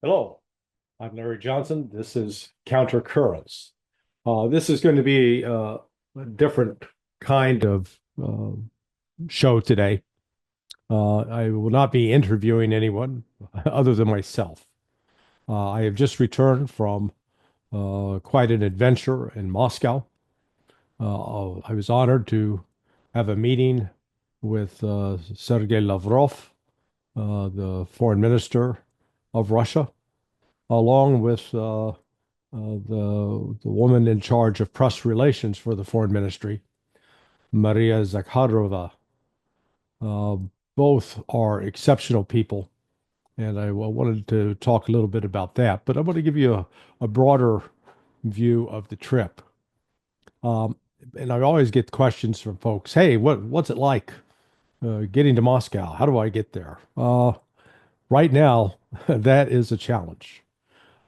Hello, I'm Larry Johnson. This is Countercurrents. This is going to be a different kind of show today. I will not be interviewing anyone other than myself. I have just returned from quite an adventure in Moscow. I was honored to have a meeting with Sergey Lavrov, the foreign minister of Russia, along with the woman in charge of press relations for the foreign ministry, Maria Zakharova. Uh, Both are exceptional people, and I wanted to talk a little bit about that. But I want to give you a broader view of the trip. Um, and I always get questions from folks, "Hey, what's it like getting to Moscow? How do I get there?" Right now, that is a challenge.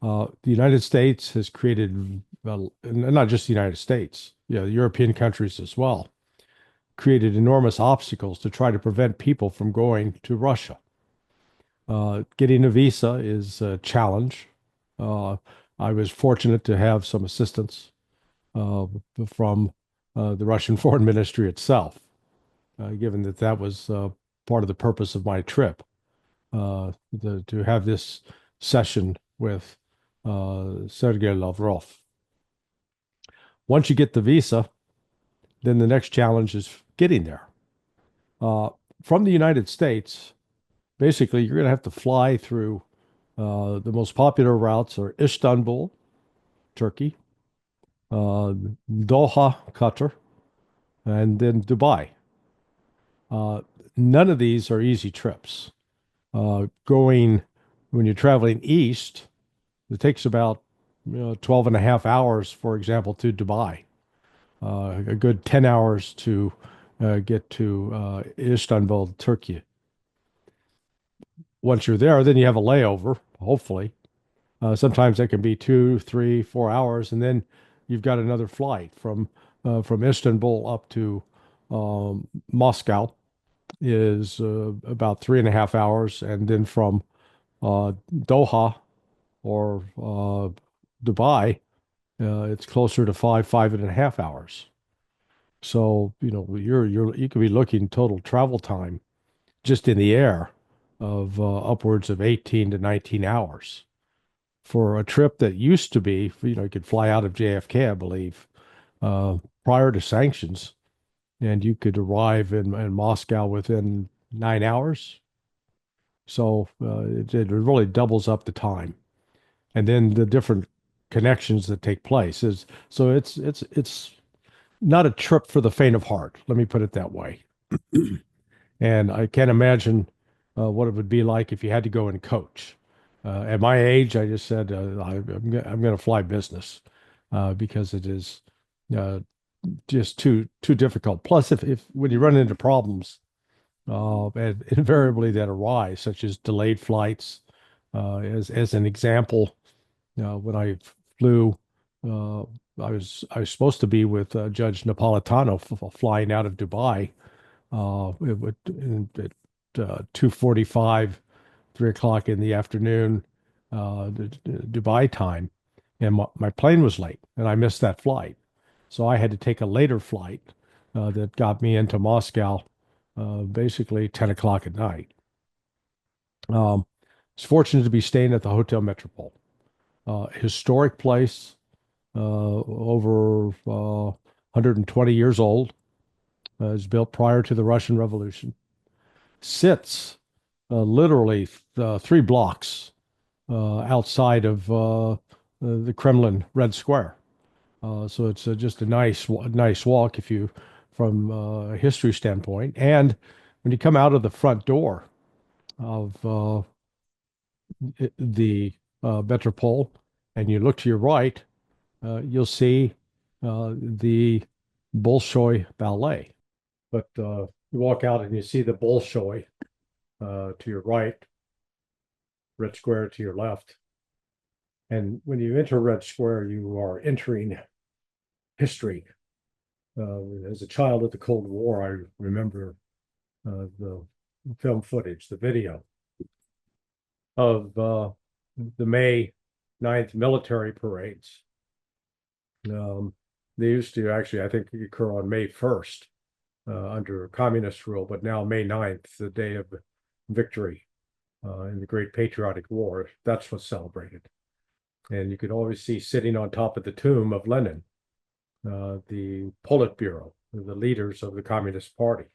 The United States has created, well, and not just the United States, the European countries as well, created enormous obstacles to try to prevent people from going to Russia. Getting a visa is a challenge. Uh, I was fortunate to have some assistance uh, from the Russian Foreign Ministry itself, given that that was part of the purpose of my trip, to have this session with Sergey Lavrov. Once you get the visa, then the next challenge is getting there. Uh, from the United States, basically, you're going to have to fly through the most popular routes are Istanbul, Turkey, uh, Doha, Qatar, and then Dubai. Uh, None of these are easy trips. Going when you're traveling east, it takes about 12 and a half hours, for example, to Dubai. A good 10 hours to get to Istanbul, Turkey. Once you're there, then you have a layover, hopefully. Sometimes that can be 2, 3, 4 hours, and then you've got another flight from Istanbul up to Moscow is about 3.5 hours, and then from Doha or Dubai, it's closer to 5.5 hours. So, you could be looking total travel time just in the air of upwards of 18 to 19 hours for a trip that used to be, you could fly out of JFK, I believe, uh, prior to sanctions, and you could arrive in Moscow within 9 hours. So it really doubles up the time. And then the different connections that take place is so it's not a trip for the faint of heart. Let me put it that way. And I can't imagine what it would be like if you had to go and coach. At my age, I just said I'm going to fly business because it is uh, just too difficult. Plus, if when you run into problems, and invariably that arise, such as delayed flights, as an example, when I flew, uh, I was supposed to be with Judge Napolitano flying out of Dubai it would at 2:45, 3 o'clock in the afternoon, Dubai time, and my plane was late, and I missed that flight. So I had to take a later flight that got me into Moscow, basically 10 o'clock at night. I was fortunate to be staying at the Hotel Metropole, historic place, over 120 years old. It was built prior to the Russian Revolution. Sits literally 3 blocks outside of the Kremlin Red Square. So it's just a nice walk if you, from a history standpoint. And when you come out of the front door of the Metropole and you look to your right, you'll see the Bolshoi Ballet. But you walk out and you see the Bolshoi to your right, Red Square to your left. And when you enter Red Square, you are entering history. As a child of the Cold War, I remember the film footage, the video of the May 9th military parades. Um, they used to actually, I think, occur on May 1st under communist rule, but now May 9th, the day of victory in the Great Patriotic War, that's what's celebrated. And you could always see sitting on top of the tomb of Lenin, the Politburo, the leaders of the Communist Party.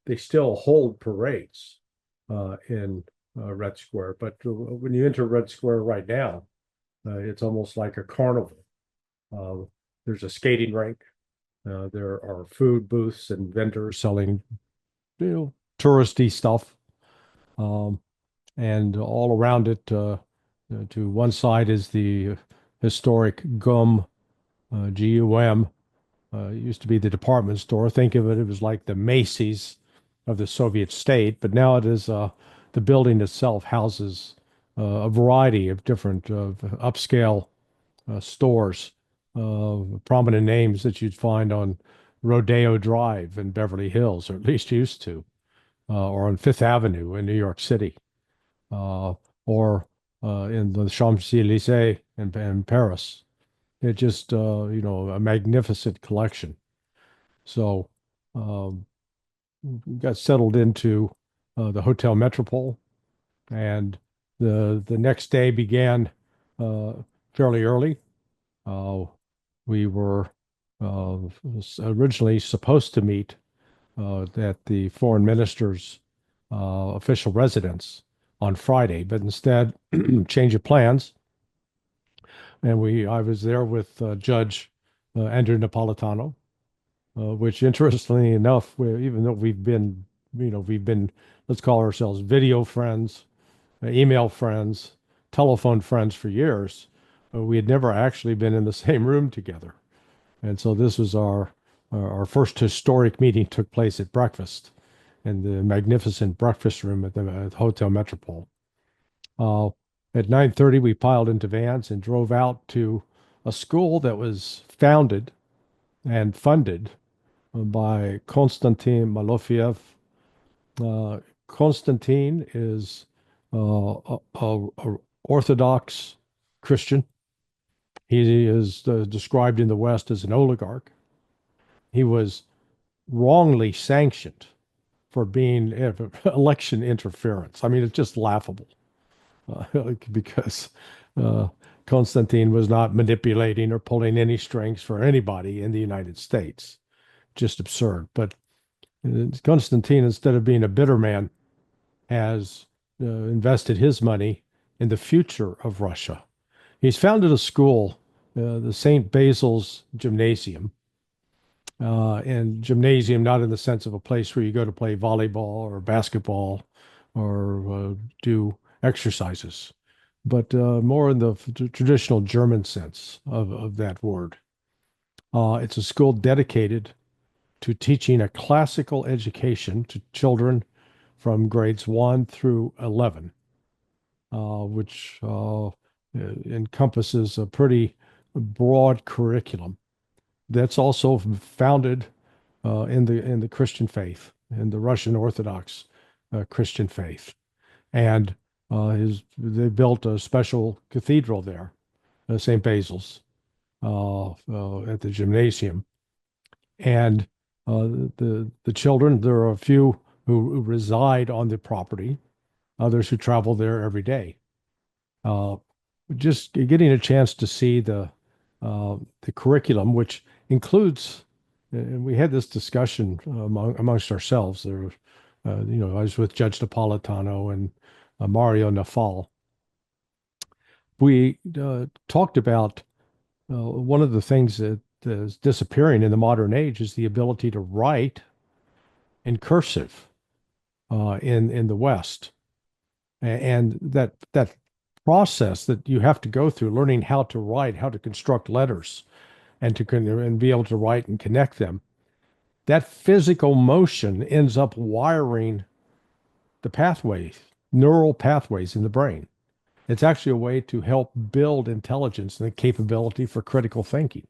They still hold parades in Red Square, but when you enter Red Square right now, it's almost like a carnival. Uh, there's a skating rink. There are food booths and vendors selling, touristy stuff. Um, and all around it, to one side is the historic GUM. It used to be the department store. Think of it, it was like the Macy's of the Soviet state, but now it is the building itself houses a variety of different upscale stores, prominent names that you'd find on Rodeo Drive in Beverly Hills, or at least used to, or on Fifth Avenue in New York City, or in the Champs-Élysées in Paris. It just, a magnificent collection. So um, got settled into the Hotel Metropole, and the next day began uh, fairly early. Uh, we were uh, originally supposed to meet at the foreign minister's official residence on Friday, but instead, change of plans. And I was there with Judge Andrew Napolitano, which interestingly enough, even though we've been, let's call ourselves video friends, email friends, telephone friends for years, we had never actually been in the same room together. And so this was our first historic meeting took place at breakfast in the magnificent breakfast room at the Hotel Metropole. Uh, at 9:30, we piled into vans and drove out to a school that was founded and funded by Konstantin Malofeev. Uh, Konstantin is a Orthodox Christian. He is described in the West as an oligarch. He was wrongly sanctioned for being election interference. I mean, it's just laughable because uh, Konstantin was not manipulating or pulling any strings for anybody in the United States. Just absurd. But Konstantin, instead of being a bitter man, has invested his money in the future of Russia. He's founded a school, the St. Basil's Gymnasium, and gymnasium not in the sense of a place where you go to play volleyball or basketball or do exercises, but more in the traditional German sense of that word. It's a school dedicated to teaching a classical education to children from grades 1 through 11, which encompasses a pretty broad curriculum that's also founded in the Christian faith, in the Russian Orthodox Christian faith. And they built a special cathedral there, St. Basil's, at the gymnasium. And the children, there are a few who reside on the property, others who travel there every day. Uh, just getting a chance to see the curriculum, which includes, and we had this discussion amongst ourselves. There, I was with Judge Napolitano and Mario Nafal. We talked about one of the things that is disappearing in the modern age is the ability to write in cursive in the West, and that process that you have to go through, learning how to write, how to construct letters, and be able to write and connect them. That physical motion ends up wiring the pathways, neural pathways in the brain. It's actually a way to help build intelligence and the capability for critical thinking.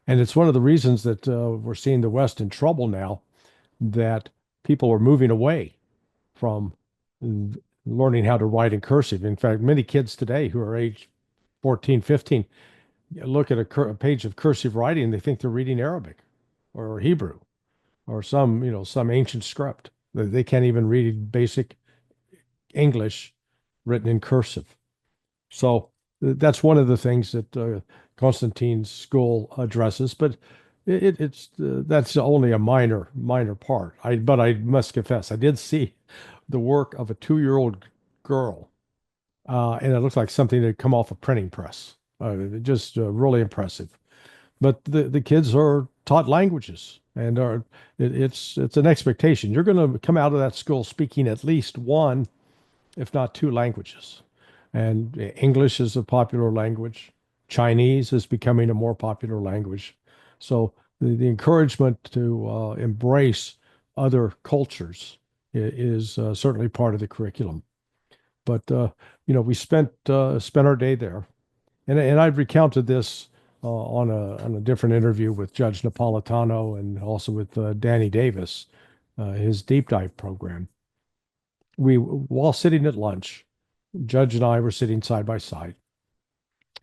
And it's one of the reasons that we're seeing the West in trouble now, that people are moving away from learning how to write in cursive. In fact, many kids today who are age 14, 15 look at a page of cursive writing, they think they're reading Arabic or Hebrew or some ancient script. They can't even read basic English written in cursive. So that's one of the things that Constantine's school addresses, but it's that's only a minor part. But I must confess, I did see the work of a 2-year-old girl, and it looked like something that had come off a printing press. Just really impressive. But the kids are taught languages, and it's an expectation. You're going to come out of that school speaking at least one, if not two languages. And English is a popular language. Chinese is becoming a more popular language. So the encouragement to embrace other cultures is certainly part of the curriculum. But we spent our day there, and I've recounted this on a different interview with Judge Napolitano and also with Danny Davis, his deep dive program. While sitting at lunch, Judge and I were sitting side by side.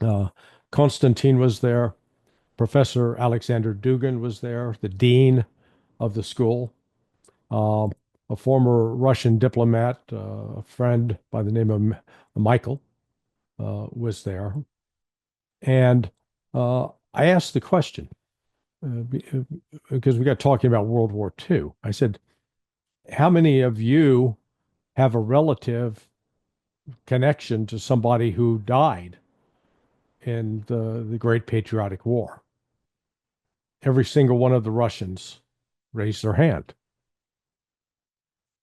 Uh, Konstantin was there. Professor Alexander Dugin was there, the dean of the school. Uh, a former Russian diplomat, a friend by the name of Michael, was there. And I asked the question because we got talking about World War II. I said, how many of you have a relative connection to somebody who died in the Great Patriotic War? Every single one of the Russians raised their hand.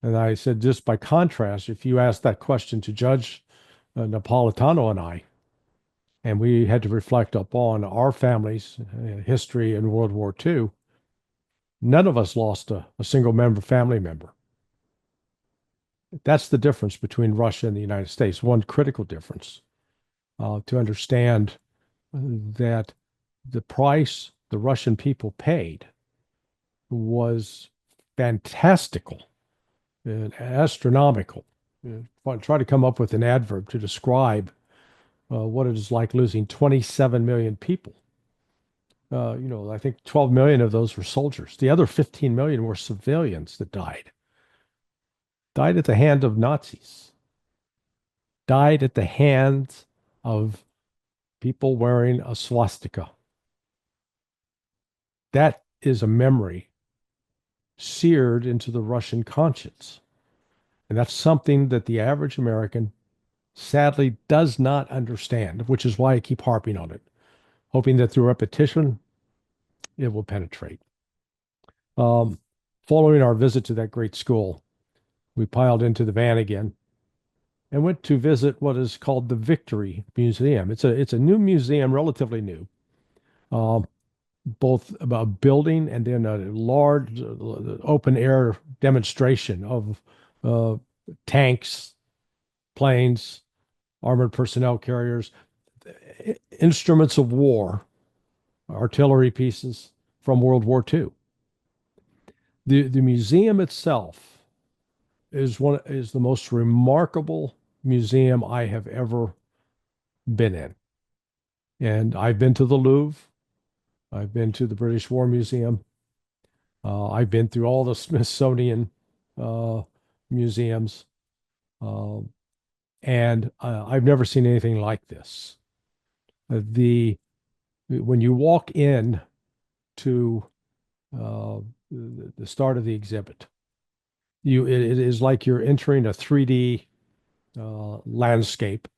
And I said, just by contrast, if you ask that question to Judge Napolitano and I, and we had to reflect upon our family's history in World War II, none of us lost a single family member. That's the difference between Russia and the United States. One critical difference to understand that the price the Russian people paid was fantastical and astronomical. Try to come up with an adverb to describe what it is like losing 27 million people. I think 12 million of those were soldiers. The other 15 million were civilians that died at the hand of Nazis, died at the hands of people wearing a swastika. That is a memory seared into the Russian conscience. And that's something that the average American sadly does not understand, which is why I keep harping on it, hoping that through repetition, it will penetrate. Um, Following our visit to that great school, we piled into the van again and went to visit what is called the Victory Museum. It's a new museum, relatively new, um, both a building and then a large open air demonstration of uh, tanks, planes, armored personnel carriers, instruments of war, artillery pieces from World War II. The museum itself is the most remarkable museum I have ever been in. And I've been to the Louvre. I've been to the British War Museum. I've been through all the Smithsonian uh, museums. Uh, and I've never seen anything like this. The When you walk in to the start of the exhibit, it is like you're entering a 3D landscape.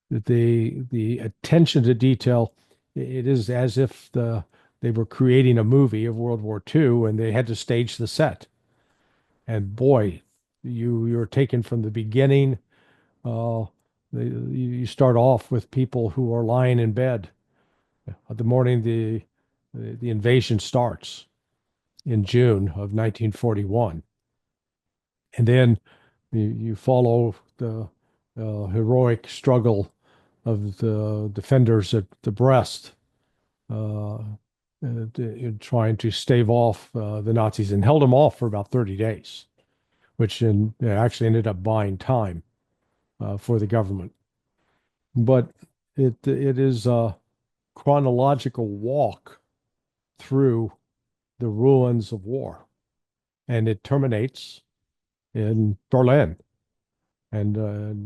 The attention to detail, it is as if they were creating a movie of World War II and they had to stage the set. And boy, you're taken from the beginning. Uh, you start off with people who are lying in bed the morning the invasion starts in June of 1941, and then you follow the heroic struggle of the defenders at the Brest, uh, trying to stave off the Nazis, and held them off for about 30 days, which actually ended up buying time for the government. But it is a chronological walk through the ruins of war, and it terminates in Berlin. And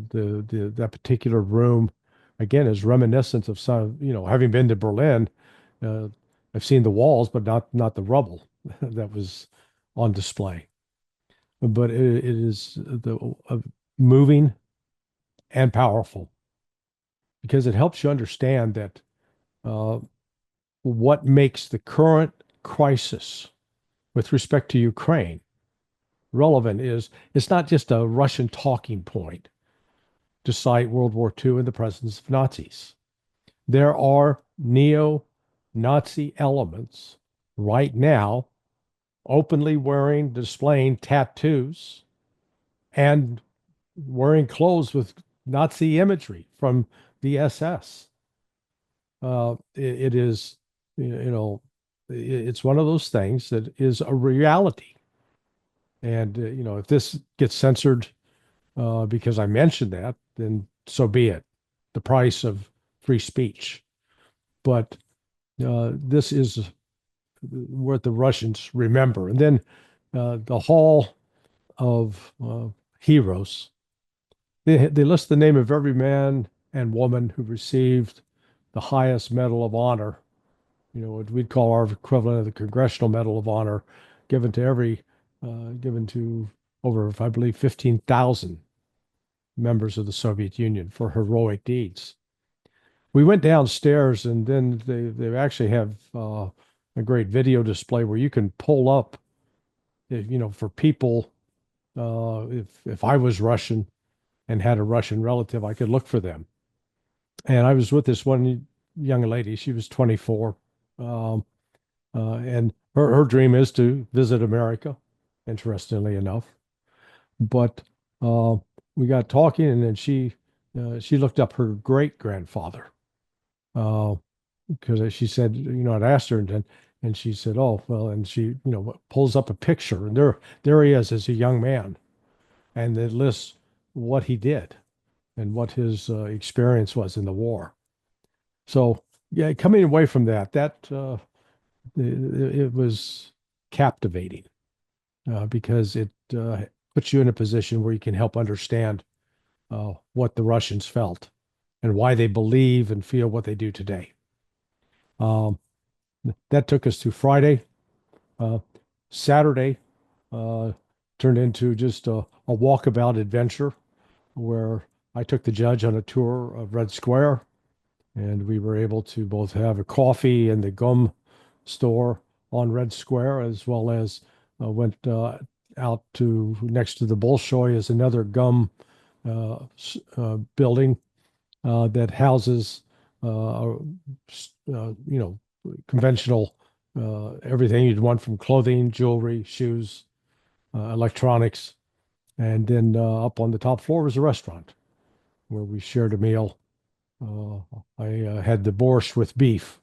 that particular room, again, is reminiscent of some, having been to Berlin, uh, I've seen the walls, but not the rubble that was on display. But it is moving and powerful because it helps you understand that uh, what makes the current crisis with respect to Ukraine relevant is it's not just a Russian talking point to cite World War II and the presence of Nazis. There are neo-Nazi elements right now openly wearing, displaying tattoos and wearing clothes with Nazi imagery from the SS. It is, it's one of those things that is a reality. And, if this gets censored because I mentioned that, then so be it. The price of free speech. But this is what the Russians remember. And then the Hall of Heroes, they list the name of every man and woman who received the highest Medal of Honor, what we'd call our equivalent of the Congressional Medal of Honor, given to given to over, I believe, 15,000 members of the Soviet Union for heroic deeds. We went downstairs, and then they actually have a great video display where you can pull up, for people. If I was Russian and had a Russian relative, I could look for them. And I was with this one young lady. She was 24, and her dream is to visit America. Interestingly enough, but uh, we got talking, and then she looked up her great grandfather uh, because she said, I'd asked her, and she said, oh, well, and she, pulls up a picture, and there he is as a young man, and it lists what he did and what his experience was in the war. So, yeah, coming away from that it was captivating because it puts you in a position where you can help understand what the Russians felt and why they believe and feel what they do today. Um, that took us to Friday. Uh, Saturday uh, turned into just a walkabout adventure where I took the judge on a tour of Red Square, and we were able to both have a coffee in the gum store on Red Square, as well as went out to next to the Bolshoi is another gum building that houses, conventional everything you'd want from clothing, jewelry, shoes, electronics. And then up on the top floor was a restaurant where we shared a meal. I had the borscht with beef,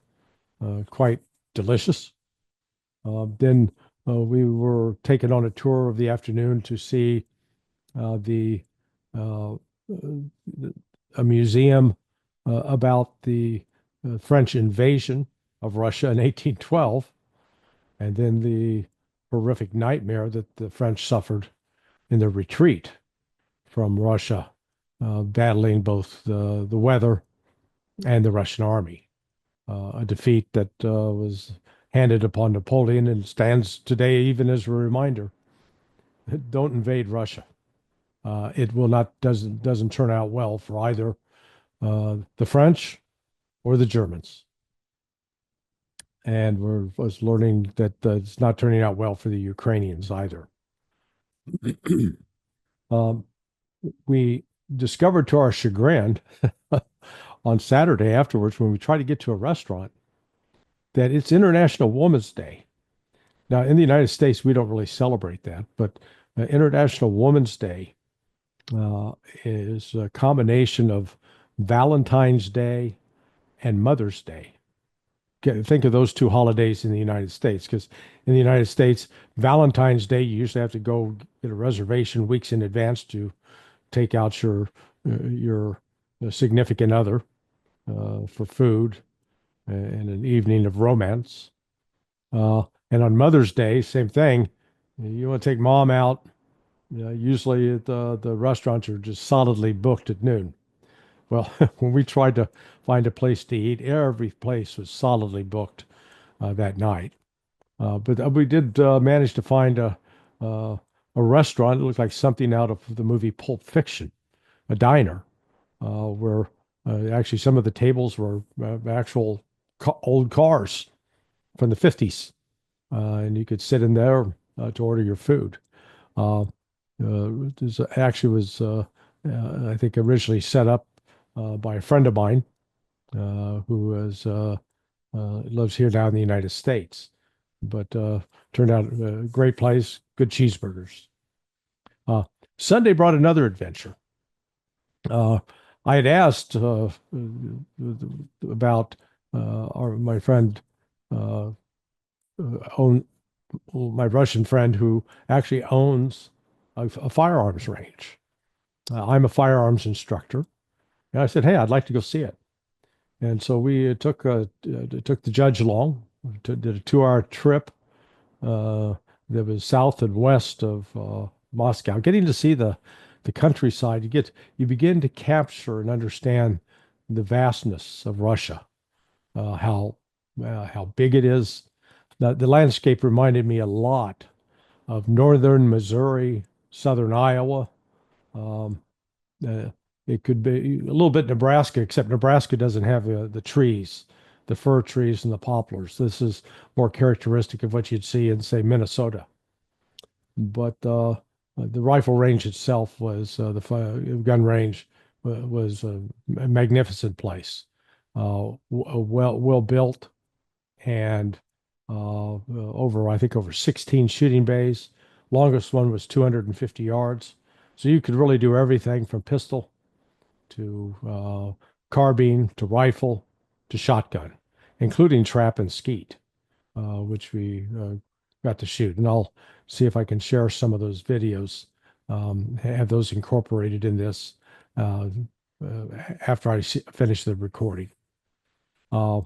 quite delicious. Then we were taken on a tour of the afternoon to see the uh, a museum about the French invasion of Russia in 1812, and then the horrific nightmare that the French suffered in their retreat from Russia, battling both the weather and the Russian army. A defeat that was handed upon Napoleon and stands today even as a reminder. Don't invade Russia. It will not doesn't turn out well for either the French or the Germans. And we're was learning that it's not turning out well for the Ukrainians either. um, we discovered to our chagrin on Saturday afterwards when we tried to get to a restaurant that it's International Women's Day. Now, in the United States, we don't really celebrate that, but International Women's Day uh, is a combination of Valentine's Day and Mother's Day. think of those two holidays in the United States, because in the United States, Valentine's Day, you usually have to go get a reservation weeks in advance to take out your significant other for food and an evening of romance. And on Mother's Day, same thing. You want to take mom out. Usually the restaurants are just solidly booked at noon. Well, when we tried to find a place to eat, every place was solidly booked that night. But we did manage to find uh, a restaurant. It looked like something out of the movie Pulp Fiction, a diner, where actually some of the tables were actual old cars from the 50s. And you could sit in there to order your food. Uh, this actually was, I think, originally set up by a friend of mine who lives here now in the United States, but turned out a great place, good cheeseburgers. Uh, Sunday brought another adventure. Uh, I had asked about my friend, uh, own my Russian friend who actually owns a firearms range. I'm a firearms instructor, and I said, "Hey, I'd like to go see it." And so we took the judge along, did a 2 hour trip uh, that was south and west of Moscow. Getting to see the countryside, you begin to capture and understand the vastness of Russia, how big it is. The landscape reminded me a lot of northern Missouri, southern Iowa. Um, uh, it could be a little bit Nebraska, except Nebraska doesn't have the trees, the fir trees and the poplars. This is more characteristic of what you'd see in, say, Minnesota. But the rifle range itself was gun range was a magnificent place, well built, and over I think over 16 shooting bays. Longest one was 250 yards, so you could really do everything from pistol to carbine to rifle to shotgun, including trap and skeet, which we got to shoot. And I'll see if I can share some of those videos, have those incorporated in this uh, after finish the recording. Uh,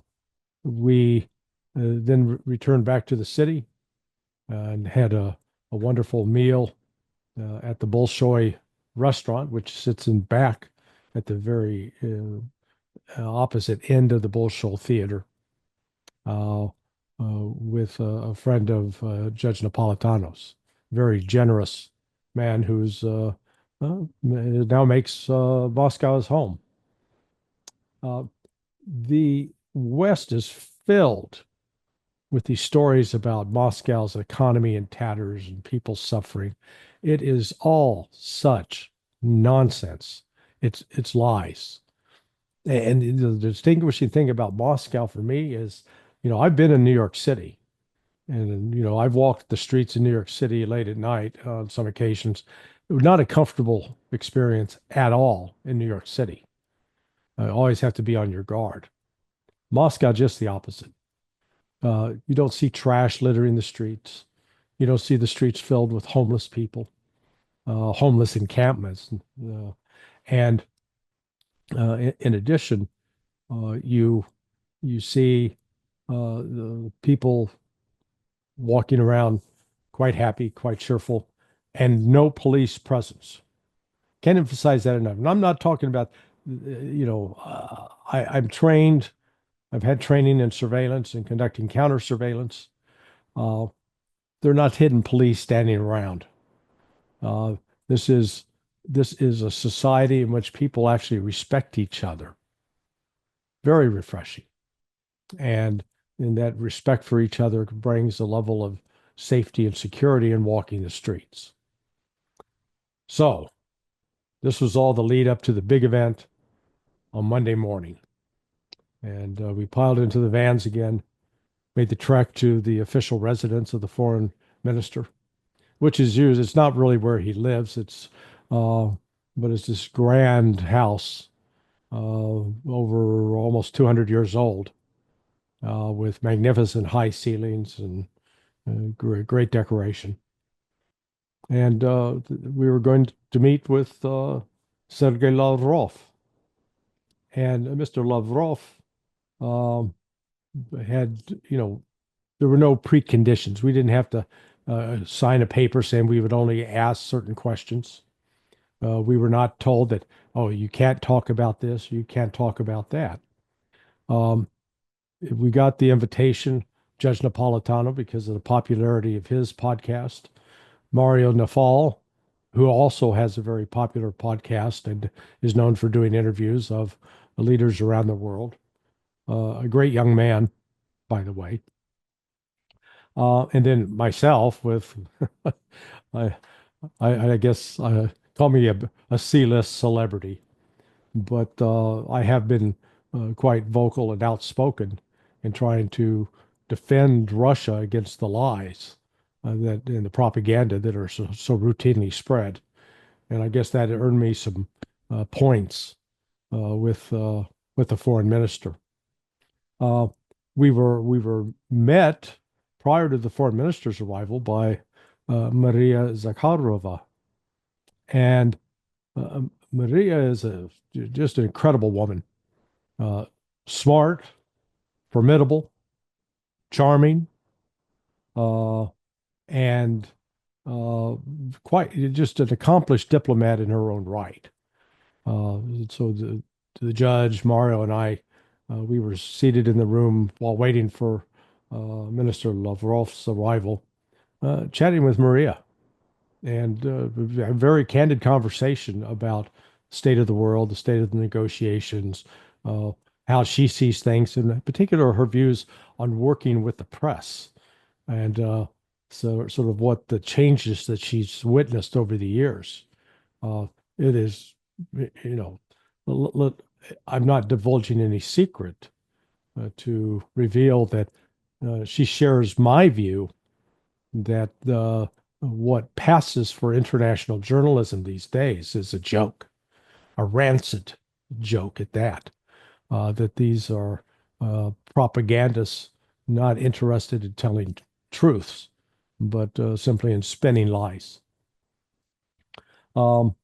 we then returned back to the city and had a wonderful meal at the Bolshoi restaurant, which sits in back at the very opposite end of the Bolshoi Theater, with a friend of Judge Napolitano's, very generous man who's now makes Moscow his home. The West is filled with these stories about Moscow's economy in tatters and people suffering. It is all such nonsense. It's lies. And the distinguishing thing about Moscow for me is, I've been in New York City, and I've walked the streets in New York City late at night on some occasions. It was not a comfortable experience at all in New York City. I always have to be on your guard. Moscow, just the opposite. You don't see trash littering the streets. You don't see the streets filled with homeless people, homeless encampments. And in addition, you see the people walking around quite happy, quite cheerful, and no police presence. Can't emphasize that enough. And I'm not talking about, I'm trained. I've had training in surveillance and conducting counter surveillance. Uh, they're not hidden police standing around. Uh, this is this is a society in which people actually respect each other. Very refreshing, and in that respect for each other brings a level of safety and security in walking the streets. So this was all the lead up to the big event on Monday morning, and we piled into the vans again, made the trek to the official residence of the foreign minister, which is used. It's not really where he lives. Uh, but it's this grand house over almost 200 years old. with magnificent high ceilings and great decoration. And we were going to meet with Sergey Lavrov. And Mr. Lavrov um, had, there were no preconditions. We didn't have to sign a paper saying we would only ask certain questions. We were not told that, oh, you can't talk about this, you can't talk about that. Um, we got the invitation, Judge Napolitano, because of the popularity of his podcast. Mario Nafal, who also has a very popular podcast and is known for doing interviews of leaders around the world. A great young man, by the way. And then myself with, I, I guess, call me a C-list celebrity, but I have been quite vocal and outspoken in trying to defend Russia against the lies that and the propaganda that are so routinely spread. And I guess that earned me some points with the foreign minister. Uh, we were met prior to the foreign minister's arrival by Maria Zakharova, and Maria is just an incredible woman, uh, smart, formidable, charming, uh, and uh, quite just an accomplished diplomat in her own right. Uh, so the judge, Mario, and I, we were seated in the room while waiting for Minister Lavrov's arrival, chatting with Maria, and a very candid conversation about state of the world, the state of the negotiations, uh, how she sees things, in particular her views on working with the press, and so sort of what the changes that she's witnessed over the years. Uh, it is, you know, I'm not divulging any secret to reveal that she shares my view that what passes for international journalism these days is a joke, a rancid joke at that. That these are propagandists not interested in telling truths, but simply in spinning lies. Um,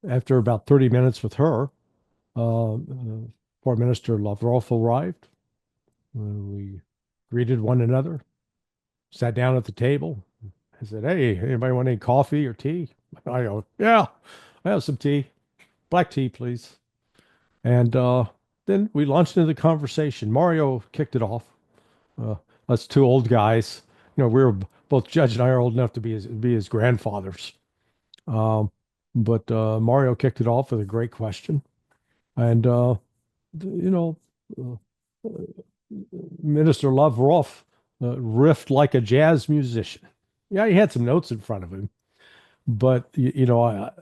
After about 30 minutes with her, Foreign Minister Lavrov arrived. We greeted one another, sat down at the table. I said, "Hey, anybody want any coffee or tea?" I go, "Yeah, I have some tea, black tea, please." And then we launched into the conversation. Mario kicked it off. Uh, us two old guys, we were both Judge and I are old enough to be his grandfathers. Um, but Mario kicked it off with a great question, and you know, uh, Minister Lavrov riffed like a jazz musician. Yeah, he had some notes in front of him, but you know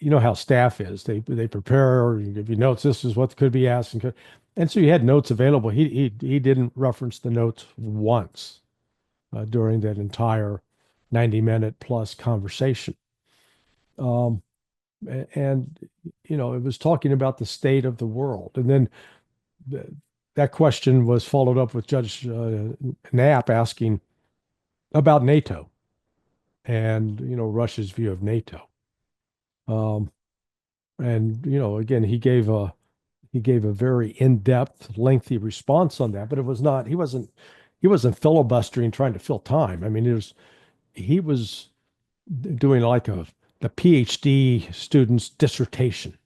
how staff is. They prepare or give you notes. This is what could be asked, and so you had notes available. He didn't reference the notes once during that entire 90-minute plus conversation. Um, and it was talking about the state of the world, and then th- that question was followed up with Judge Knapp asking about NATO and Russia's view of NATO. Um, and again, he gave a very in-depth, lengthy response on that, but it was not he wasn't filibustering trying to fill time. I mean, he was doing like the PhD student's dissertation,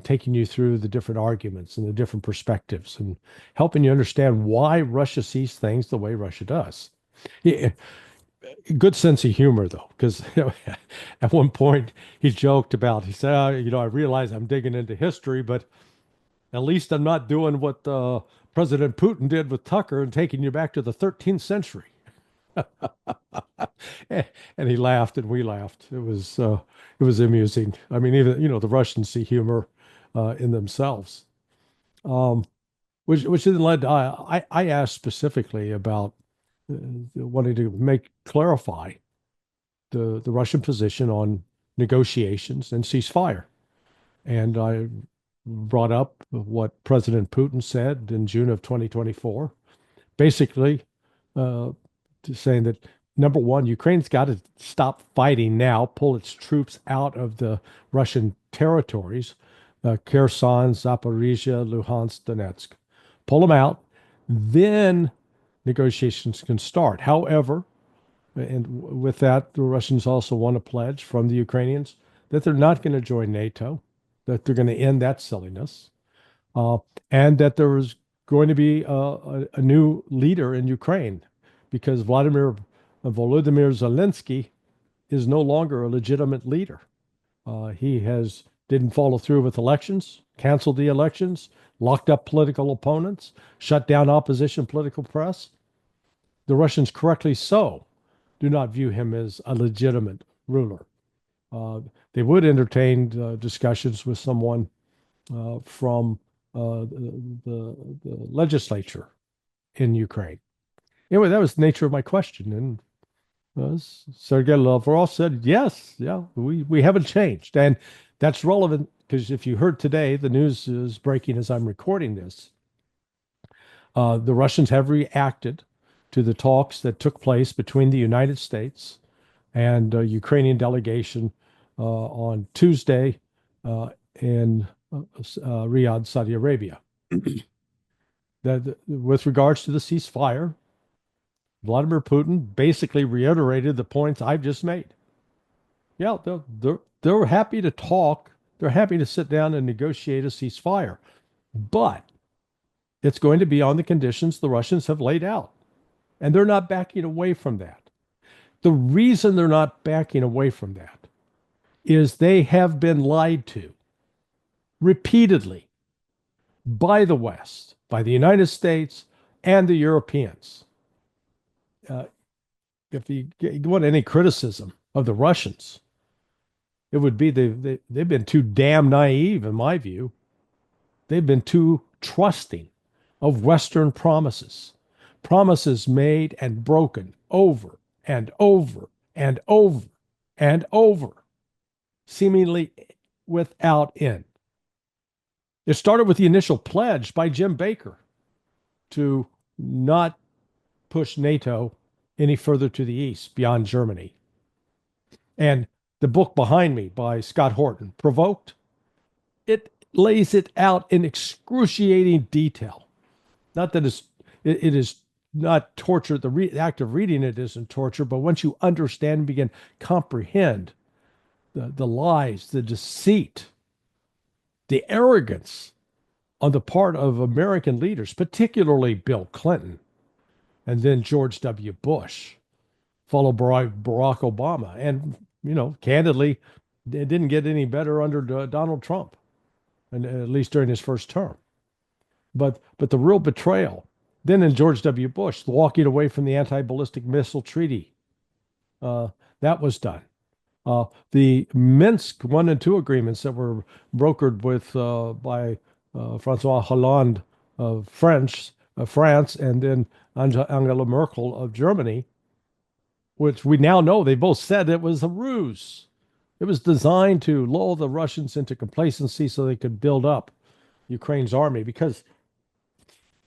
taking you through the different arguments and the different perspectives and helping you understand why Russia sees things the way Russia does. Yeah, good sense of humor though, because at one point he joked about, he said, I realize I'm digging into history, but at least I'm not doing what President Putin did with Tucker and taking you back to the 13th century. And he laughed and we laughed. It was amusing. I mean, even the Russians see humor in themselves. Um, which then led to, I asked specifically about wanting to clarify the Russian position on negotiations and ceasefire. And I brought up what President Putin said in June of 2024, basically uh, saying that number one, Ukraine's got to stop fighting now, pull its troops out of the Russian territories, Kherson, Zaporizhia, Luhansk, Donetsk. Pull them out, then negotiations can start. However, and with that, the Russians also want a pledge from the Ukrainians that they're not going to join NATO, that they're going to end that silliness, uh, and that there is going to be a new leader in Ukraine because Volodymyr Zelensky is no longer a legitimate leader. He has didn't follow through with elections, canceled the elections, locked up political opponents, shut down opposition political press. The Russians, correctly so, do not view him as a legitimate ruler. Uh, they would entertain discussions with someone from the legislature in Ukraine. Anyway, that was the nature of my question. And Sergey Lavrov said, yes, yeah, we haven't changed. And that's relevant because if you heard today, the news is breaking as I'm recording this. The Russians have reacted to the talks that took place between the United States and Ukrainian delegation on Tuesday in Riyadh, Saudi Arabia. That with regards to the ceasefire, Vladimir Putin basically reiterated the points I've just made. Yeah, they're happy to talk. They're happy to sit down and negotiate a ceasefire, but it's going to be on the conditions the Russians have laid out, and they're not backing away from that. The reason they're not backing away from that is they have been lied to repeatedly by the West, by the United States, and the Europeans. Uh, if you want any criticism of the Russians, it would be they've been too damn naive, in my view. They've been too trusting of Western promises, promises made and broken over and over and over and over, seemingly without end. It started with the initial pledge by Jim Baker to not push NATO any further to the east beyond Germany. And the book behind me by Scott Horton, Provoked, it lays it out in excruciating detail. Not that it is not torture. The act of reading it isn't torture, but once you understand and begin comprehend the lies, the deceit, the arrogance on the part of American leaders, particularly Bill Clinton and then George W. Bush, followed by Barack Obama. And, candidly, it didn't get any better under Donald Trump, and at least during his first term. But the real betrayal, then in George W. Bush, walking away from the anti-ballistic missile treaty, that was done. The Minsk 1 and 2 agreements that were brokered with by Francois Hollande of France, and then Angela Merkel of Germany, which we now know they both said it was a ruse. It was designed to lull the Russians into complacency so they could build up Ukraine's army. Because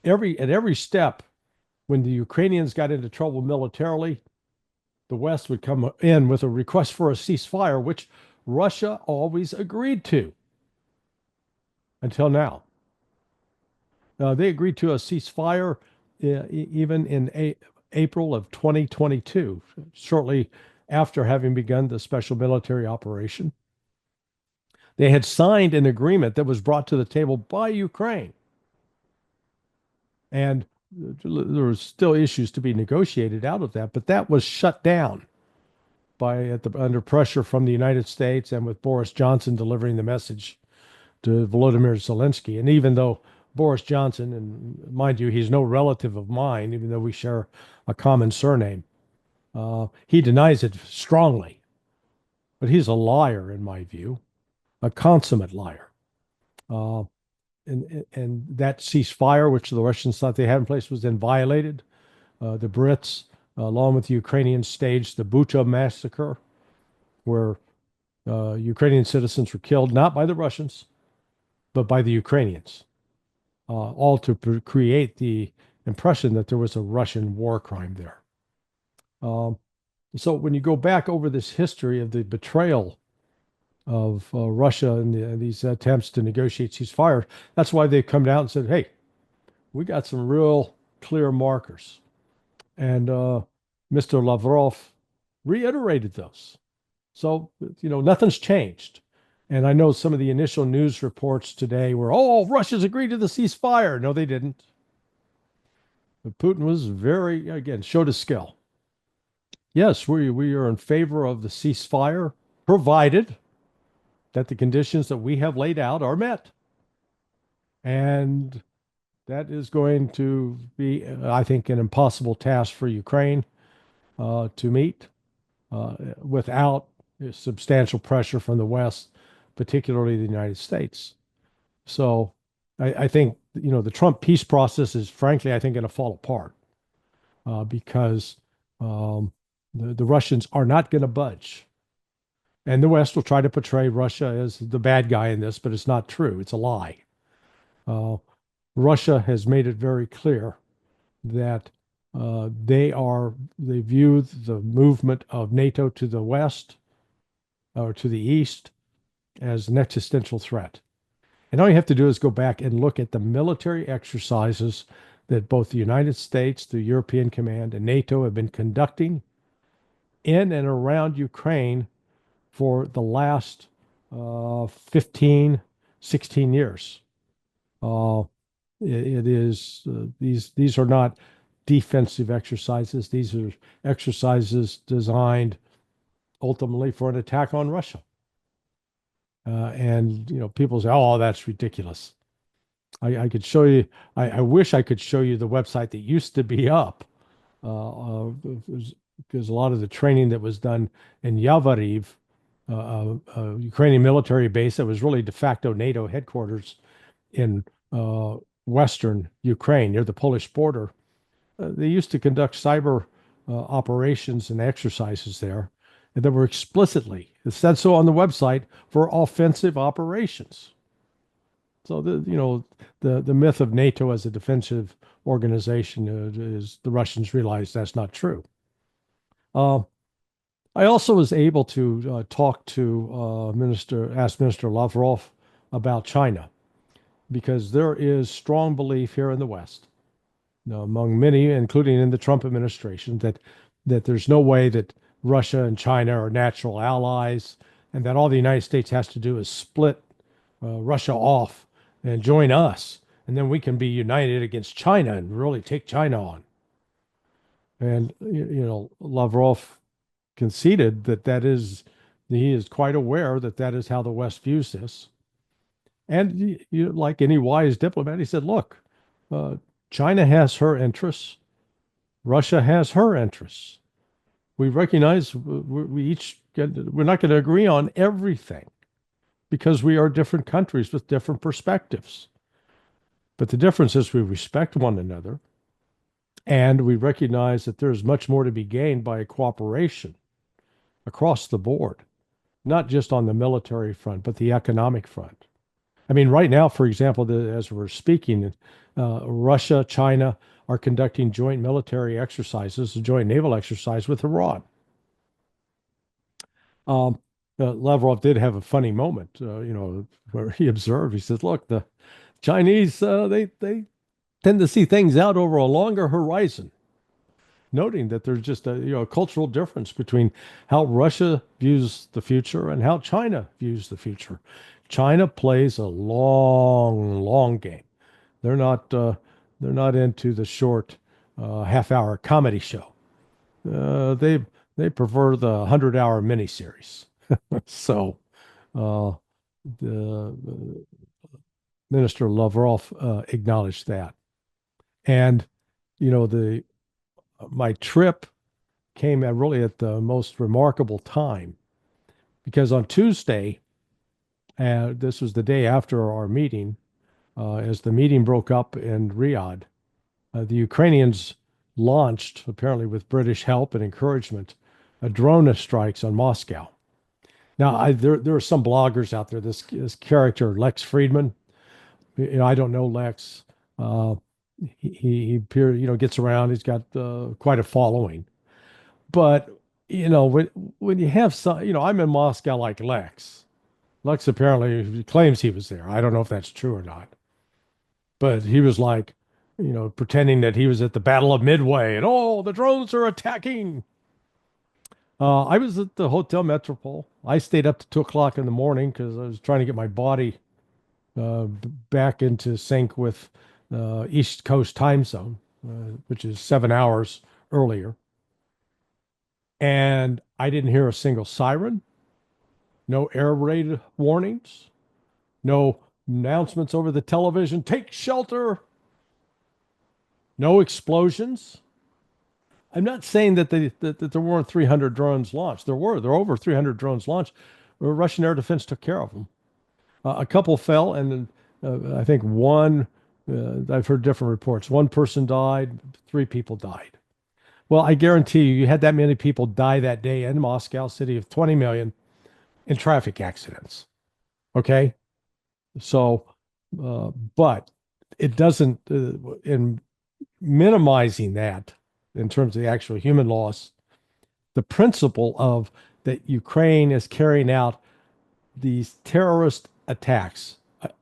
at every step, when the Ukrainians got into trouble militarily, the West would come in with a request for a ceasefire, which Russia always agreed to until now. They agreed to a ceasefire even in April of 2022, shortly after having begun the special military operation. They had signed an agreement that was brought to the table by Ukraine. And there were still issues to be negotiated out of that, but that was shut down under pressure from the United States and with Boris Johnson delivering the message to Volodymyr Zelensky. And even though Boris Johnson, and mind you, he's no relative of mine, even though we share a common surname, he denies it strongly. But he's a liar, in my view, a consummate liar. And that ceasefire, which the Russians thought they had in place, was then violated. The Brits, along with the Ukrainians, staged the Bucha massacre, where Ukrainian citizens were killed, not by the Russians, but by the Ukrainians, all to create the impression that there was a Russian war crime there. Um, so when you go back over this history of the betrayal of Russia and these attempts to negotiate ceasefire, that's why they've come down and said, "Hey, we got some real clear markers." And Mr. Lavrov reiterated those. So, nothing's changed. And I know some of the initial news reports today were, oh, Russia's agreed to the ceasefire. No, they didn't. But Putin was very, again, showed his skill. Yes, we are in favor of the ceasefire, provided that the conditions that we have laid out are met. And that is going to be, I think, an impossible task for Ukraine to meet without substantial pressure from the West, particularly the United States. So I think, the Trump peace process is, frankly, I think, going to fall apart because the Russians are not going to budge. And the West will try to portray Russia as the bad guy in this, but it's not true. It's a lie. Russia has made it very clear that they view the movement of NATO to the west or to the east as an existential threat. And all you have to do is go back and look at the military exercises that both the United States, the European Command, and NATO have been conducting in and around Ukraine for the last 15, 16 years. It is these are not defensive exercises. These are exercises designed ultimately for an attack on Russia. And people say, "Oh, that's ridiculous." I could show you. I wish I could show you the website that used to be up, because a lot of the training that was done in Yavoriv, a Ukrainian military base that was really de facto NATO headquarters in western Ukraine near the Polish border. They used to conduct cyber operations and exercises there, and that were explicitly, it said so on the website, for offensive operations. So the myth of NATO as a defensive organization is the Russians realize that's not true. I also was able to talk to ask Minister Lavrov about China, because there is strong belief here in the West, among many, including in the Trump administration, that there's no way that Russia and China are natural allies, and that all the United States has to do is split Russia off and join us, and then we can be united against China and really take China on. And Lavrov conceded that he is quite aware that is how the West views this. And like any wise diplomat, he said, "Look, China has her interests, Russia has her interests. We recognize we're not going to agree on everything, because we are different countries with different perspectives. But the difference is we respect one another, and we recognize that there's much more to be gained by cooperation across the board, not just on the military front, but the economic front." I mean, right now, for example, as we're speaking, Russia, China are conducting joint military exercises, a joint naval exercise with Iran. Lavrov did have a funny moment, where he observed, he says, "Look, the Chinese, they tend to see things out over a longer horizon," noting that there's just a cultural difference between how Russia views the future and how China views the future. China plays a long, long game. They're not into the short half-hour comedy show. They prefer the 100-hour miniseries. So the Minister Lavrov acknowledged that. And my trip came really at the most remarkable time, because on Tuesday, this was the day after our meeting, as the meeting broke up in Riyadh, the Ukrainians launched, apparently with British help and encouragement, drone strikes on Moscow. Now, there are some bloggers out there, this character, Lex Friedman, I don't know Lex. Uh, gets around. He's got quite a following. But when you have some, I'm in Moscow like Lex. Lex apparently claims he was there. I don't know if that's true or not. But he was like, pretending that he was at the Battle of Midway and oh, the drones are attacking. I was at the Hotel Metropole. I stayed up to 2 o'clock in the morning because I was trying to get my body back into sync with East Coast time zone, which is 7 hours earlier. And I didn't hear a single siren, no air raid warnings, no announcements over the television, take shelter, no explosions. I'm not saying that there weren't 300 drones launched. There were. There were over 300 drones launched. Russian air defense took care of them. A couple fell, and I think one, I've heard different reports. One person died, three people died. Well, I guarantee you had that many people die that day in Moscow, city of 20 million, in traffic accidents. Okay? So, but it doesn't, in minimizing that in terms of the actual human loss, the principle of that Ukraine is carrying out these terrorist attacks,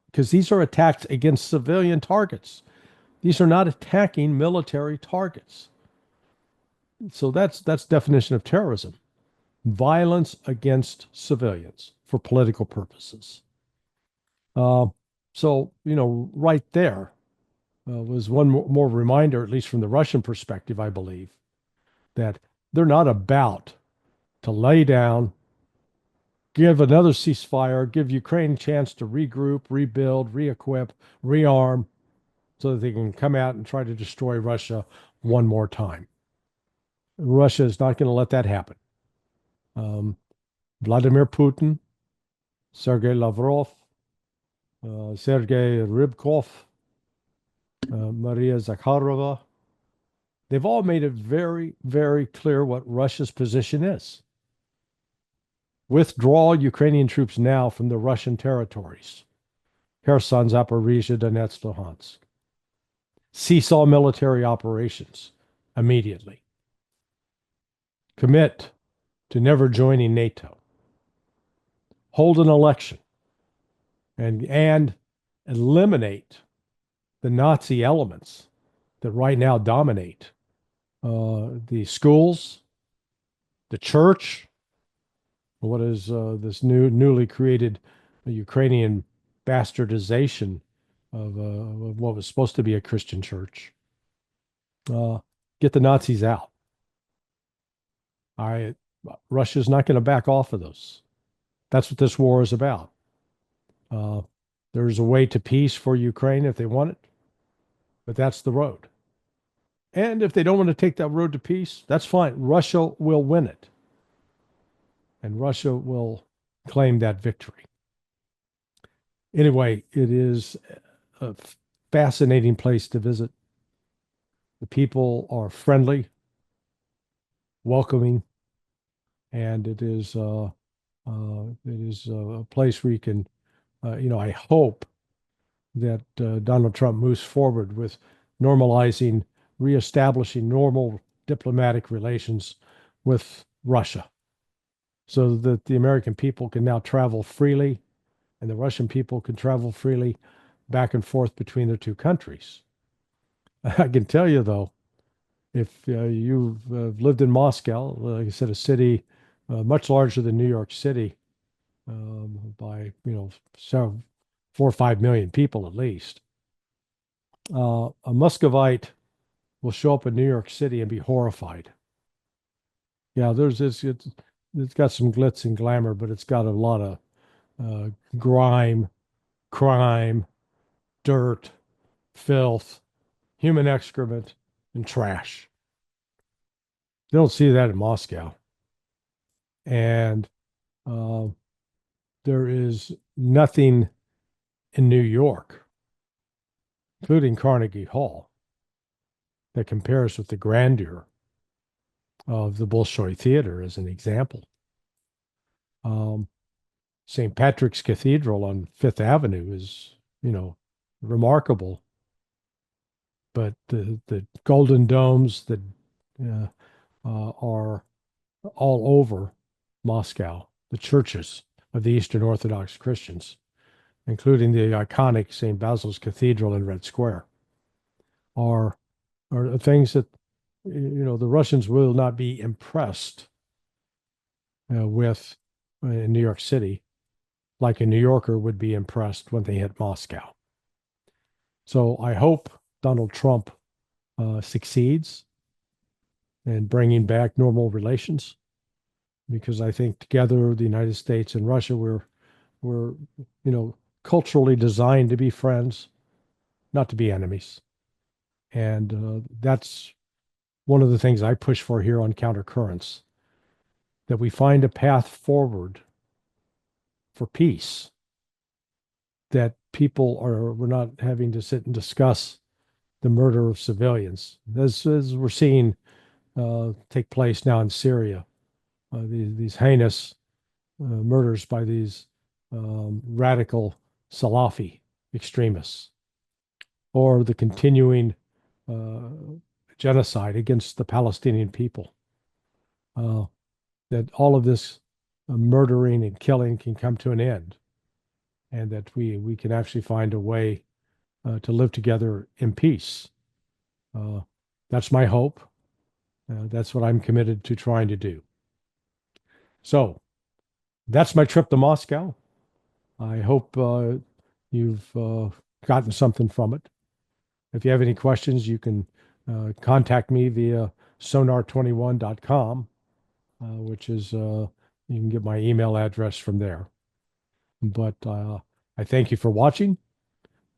because these are attacks against civilian targets. These are not attacking military targets. So that's definition of terrorism. Violence against civilians for political purposes. Uh, so, right there was one more reminder, at least from the Russian perspective, I believe, that they're not about to lay down, give another ceasefire, give Ukraine a chance to regroup, rebuild, re-equip, rearm, so that they can come out and try to destroy Russia one more time. Russia is not going to let that happen. Um, Vladimir Putin, Sergey Lavrov, Sergey Rybkov, Maria Zakharova, they've all made it very, very clear what Russia's position is. Withdraw Ukrainian troops now from the Russian territories. Kherson, Zaporizhia, Donetsk, Luhansk. Cease all military operations immediately. Commit to never joining NATO. Hold an election and eliminate the Nazi elements that right now dominate the schools, the church, what is this newly created Ukrainian bastardization of what was supposed to be a Christian church. Get the Nazis out. Russia's not going to back off of those. That's what this war is about. There's a way to peace for Ukraine if they want it, but that's the road. And if they don't want to take that road to peace, that's fine. Russia will win it. And Russia will claim that victory. Anyway, it is a fascinating place to visit. The people are friendly, welcoming, and it is a place where you can, I hope that Donald Trump moves forward with normalizing, reestablishing normal diplomatic relations with Russia, so that the American people can now travel freely and the Russian people can travel freely back and forth between the two countries. I can tell you, though, if you've lived in Moscow, like I said, a city much larger than New York City by, several, 4 or 5 million people at least, a Muscovite will show up in New York City and be horrified. Yeah, it's got some glitz and glamour, but it's got a lot of grime, crime, dirt, filth, human excrement, and trash. You don't see that in Moscow. And uh, there is nothing in New York, including Carnegie Hall, that compares with the grandeur of the Bolshoi Theater, as an example. St. Patrick's Cathedral on Fifth Avenue is, remarkable, but the golden domes that uh, are all over Moscow, the churches of the Eastern Orthodox Christians, including the iconic St. Basil's Cathedral in Red Square, are are things that the Russians will not be impressed with in New York City, like a New Yorker would be impressed when they hit Moscow. So I hope Donald Trump succeeds in bringing back normal relations, because I think together the United States and Russia we're culturally designed to be friends, not to be enemies, and that's one of the things I push for here on Countercurrents, that we find a path forward for peace, that people are we're not having to sit and discuss the murder of civilians, as we're seeing take place now in Syria, these heinous murders by these radical Salafi extremists, or the continuing uh, genocide against the Palestinian people. Uh, that all of this murdering and killing can come to an end, and that we can actually find a way to live together in peace. Uh, that's my hope. That's what I'm committed to trying to do. So that's my trip to Moscow. I hope you've gotten something from it. If you have any questions, you can contact me via sonar21.com, which is, you can get my email address from there. But I thank you for watching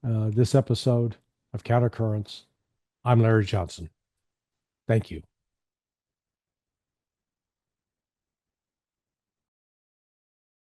this episode of Countercurrents. I'm Larry Johnson. Thank you.